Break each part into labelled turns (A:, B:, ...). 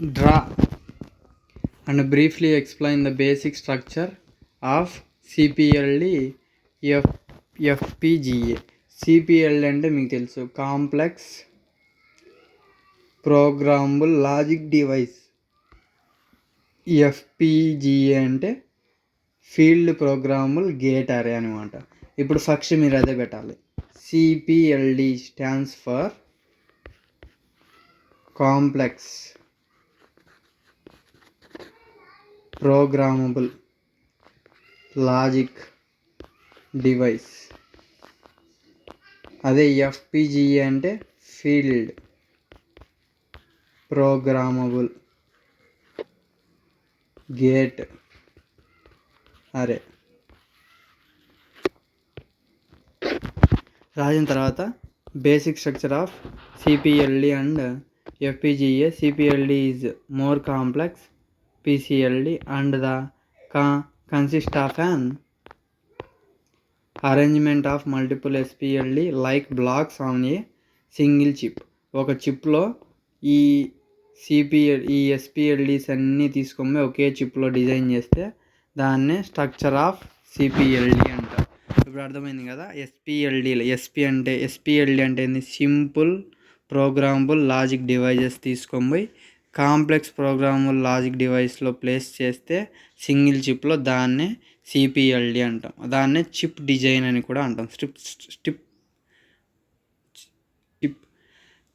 A: Draw and briefly explain the basic structure of CPLD FPGA. CPLD అంటే మీకు తెలుసు, complex programmable logic device. FPGA అంటే field programmable gate అరే అనమాట. ఇప్పుడు ఫస్ట్ మీరు అదే పెట్టాలి. CPLD stands for complex programmable logic device. అదే FPGA అంటే ఫీల్డ్ ప్రోగ్రామబుల్ గేట్ అరే. రాసిన తర్వాత basic structure of CPLD and FPGA. CPLD is more complex PCLD and the consist of an arrangement of multiple SPLD like blocks on a single chip. ఒక చిప్లో ఈ SPLDs అన్నీ తీసుకొని ఒకే చిప్లో డిజైన్ చేస్తే దాన్నే స్ట్రక్చర్ ఆఫ్ CPLD అంటారు. ఇప్పుడు అర్థమైంది కదా. SPLD అంటే ఏంది? సింపుల్ ప్రోగ్రామబుల్ లాజిక్ డివైజెస్ తీసుకొని పోయి కాంప్లెక్స్ ప్రోగ్రామబుల్ లాజిక్ డివైస్లో ప్లేస్ చేస్తే సింగిల్ చిప్లో దాన్నే CPLD అంటాం. దాన్నే చిప్ డిజైన్ అని కూడా అంటాం.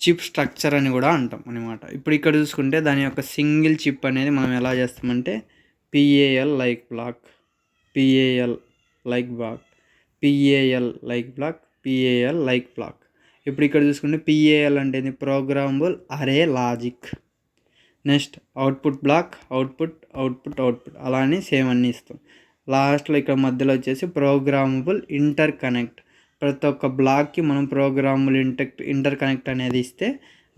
A: చిప్ స్ట్రక్చర్ అని కూడా అంటాం అనమాట. ఇప్పుడు ఇక్కడ చూసుకుంటే దాని యొక్క సింగిల్ చిప్ అనేది మనం ఎలా చేస్తామంటే PAL like block, PAL like block. ఇప్పుడు ఇక్కడ చూసుకుంటే PAL అంటే programmable array logic. Next output block, output అలానే సేమ్ అన్నీ ఇస్తాం. లాస్ట్లో ఇక్కడ మధ్యలో వచ్చేసి ప్రోగ్రామబుల్ ఇంటర్ కనెక్ట్. ప్రతి ఒక్క బ్లాక్కి మనం ప్రోగ్రామబుల్ ఇంటర్ కనెక్ట్ అనేది ఇస్తే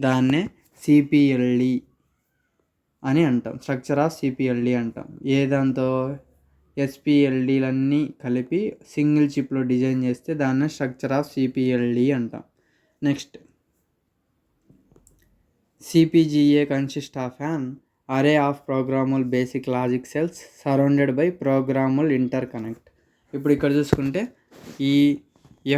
A: దాన్నే CPLD అని అంటాం. స్ట్రక్చర్ ఆఫ్ CPLD అంటాం. ఏదంతో SPLDలన్నీ కలిపి సింగిల్ చిప్లో డిజైన్ చేస్తే దాన్నే స్ట్రక్చర్ ఆఫ్ CPLD అంటాం. Next CPGA consists of an array of programmable basic logic cells surrounded by programmable interconnect. ఇప్పుడు ఇక్కడ చూసుకుంటే ఈ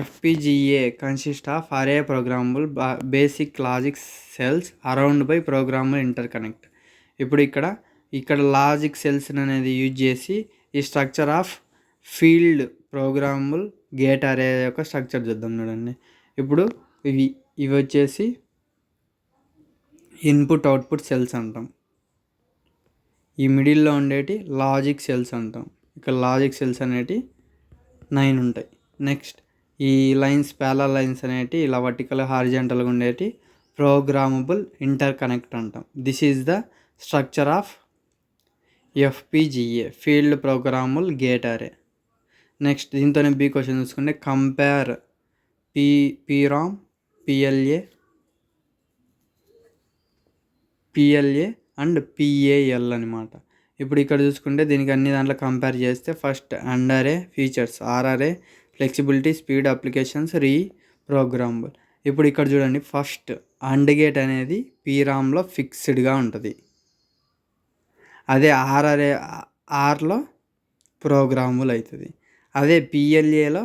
A: FPGA consist of array programmable basic logic cells around by programmable interconnect. ఇప్పుడు ఇక్కడ logic cells అనేది use చేసి ఈ structure of field programmable gate అరే యొక్క స్ట్రక్చర్ చూద్దాం. చూడండి, ఇప్పుడు ఇవి వచ్చేసి ఇన్పుట్ అవుట్పుట్ సెల్స్ అంటాం. ఈ మిడిల్లో ఉండేటి లాజిక్ సెల్స్ అంటాం. ఇక్కడ లాజిక్ సెల్స్ అనేటి 9 ఉంటాయి. నెక్స్ట్ ఈ లైన్స్, ప్యారలల్ లైన్స్ అనేటి ఇలా వర్టికల్ హారిజాంటల్గా ఉండేటి ప్రోగ్రామబుల్ ఇంటర్ కనెక్ట్ అంటాం. This is the structure of FPGA field programmable gate అరే. నెక్స్ట్ దీంతోనే బి క్వశ్చన్ చూసుకుంటే compare PROM PLA and PAL అనమాట. ఇప్పుడు ఇక్కడ చూసుకుంటే దీనికి అన్ని దాంట్లో కంపేర్ చేస్తే ఫస్ట్ అండ్ అరే features, RRA flexibility, speed, applications, programmable. ఇప్పుడు ఇక్కడ చూడండి, ఫస్ట్ అండ్ గేట్ అనేది PROMలో ఫిక్స్డ్గా ఉంటుంది. అదే ఆర్లో ప్రోగ్రామబుల్ అవుతుంది. అదే PLAలో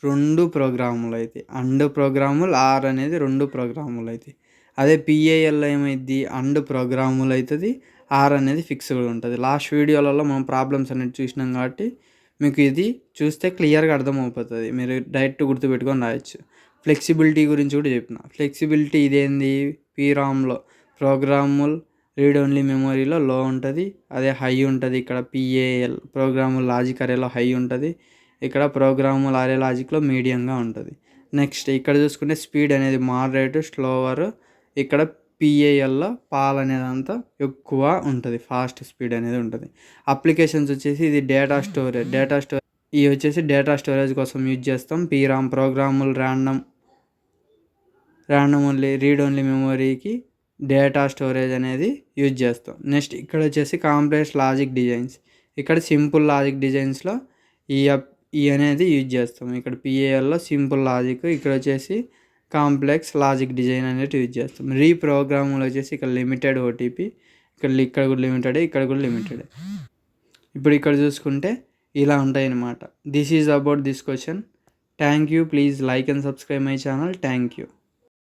A: 2 ప్రోగ్రాములు అవుతాయి. అండ్ ప్రోగ్రాములు ఆర్ అనేది 2 ప్రోగ్రాములు అవుతాయి. అదే PALలో ఏమైంది, అండ్ ప్రోగ్రాములు అవుతుంది, ఆర్ అనేది ఫిక్స్డ్ ఉంటుంది. లాస్ట్ వీడియోలలో మనం ప్రాబ్లమ్స్ అనేది చూసినాం కాబట్టి మీకు ఇది చూస్తే క్లియర్గా అర్థమైపోతుంది. మీరు డైరెక్ట్ గుర్తుపెట్టుకొని రాయొచ్చు. ఫ్లెక్సిబిలిటీ గురించి కూడా చెప్పిన. ఫ్లెక్సిబిలిటీ ఇదేంది, PROMలో ప్రోగ్రాముల్ రీడ్ ఓన్లీ మెమొరీలో లో ఉంటుంది, అదే హై ఉంటుంది. ఇక్కడ PAL ప్రోగ్రాముల్ లాజిక్ అరేలో హై ఉంటుంది, ఇక్కడ ప్రోగ్రాముల్ అరే లాజిక్లో మీడియంగా ఉంటుంది. నెక్స్ట్ ఇక్కడ చూసుకుంటే స్పీడ్ అనేది మోడరేట్, స్లోవర్. ఇక్కడ PALలో పాల్ అనేదంతా ఎక్కువ ఉంటుంది, ఫాస్ట్ స్పీడ్ అనేది ఉంటుంది. అప్లికేషన్స్ వచ్చేసి ఇది డేటా స్టోరేజ్. ఇవి వచ్చేసి డేటా స్టోరేజ్ కోసం యూజ్ చేస్తాం. PROM ప్రోగ్రాముల్ ర్యాండమ్ ఓన్లీ రీడ్ ఓన్లీ మెమొరీకి డేటా స్టోరేజ్ అనేది యూజ్ చేస్తాం. నెక్స్ట్ ఇక్కడ వచ్చేసి కాంప్లెక్స్ లాజిక్ డిజైన్స్. ఇక్కడ సింపుల్ లాజిక్ డిజైన్స్లో ఈ అనేది యూజ్ చేస్తాం. ఇక్కడ PALలో సింపుల్ లాజిక్, ఇక్కడ వచ్చేసి కాంప్లెక్స్ లాజిక్ డిజైన్ అనేది యూజ్ చేస్తాం. రీప్రోగ్రామ్లో వచ్చేసి ఇక్కడ లిమిటెడ్ OTP, ఇక్కడ కూడా లిమిటెడే, ఇక్కడ కూడా లిమిటెడే. ఇప్పుడు ఇక్కడ చూసుకుంటే ఇలా ఉంటాయన్నమాట. This is about this question. Thank you. Please like and subscribe my channel. Thank you.